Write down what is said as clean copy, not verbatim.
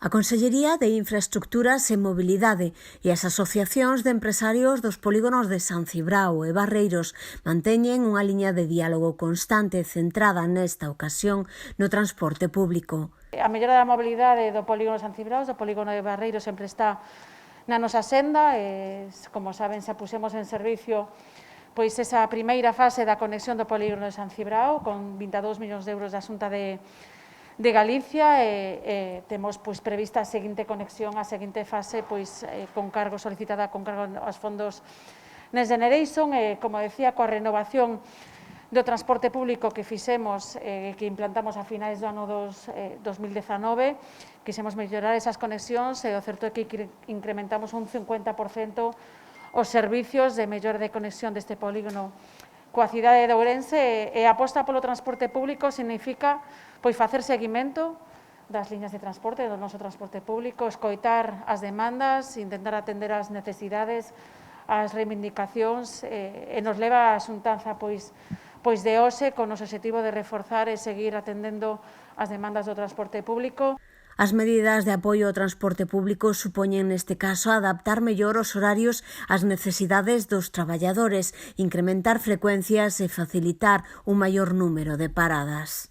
A Consellería de Infraestructuras e Mobilidade e as asociacións de empresarios dos polígonos de San Cibrao e Barreiros manteñen unha liña de diálogo constante centrada nesta ocasión no transporte público. A mellora da mobilidade do polígono de San Cibrao, do polígono de Barreiros, sempre está na nosa senda. Como saben, xa pusemos en servicio pois esa primeira fase da conexión do polígono de San Cibrao con 22 millóns de euros da Xunta de Galicia e temos pois prevista a seguinte conexión, a seguinte fase pois con cargo solicitada con cargo aos fondos Next Generation e, como decía, coa renovación do transporte público que fixemos, que implantamos a finais do ano 2019, quixemos mellorar esas conexións e o certo é que incrementamos un 50% os servicios de mellora de conexión deste polígono coa cidade de Ourense e a aposta polo transporte público significa pois facer seguimento das liñas de transporte, do noso transporte público, escoitar as demandas, intentar atender as necesidades, as reivindicacións e nos leva a xuntanza pois de hoxe con o obxectivo de reforzar e seguir atendendo as demandas do transporte público. As medidas de apoio ao transporte público supoñen neste caso adaptar mellor os horarios ás necesidades dos traballadores, incrementar frecuencias e facilitar un maior número de paradas.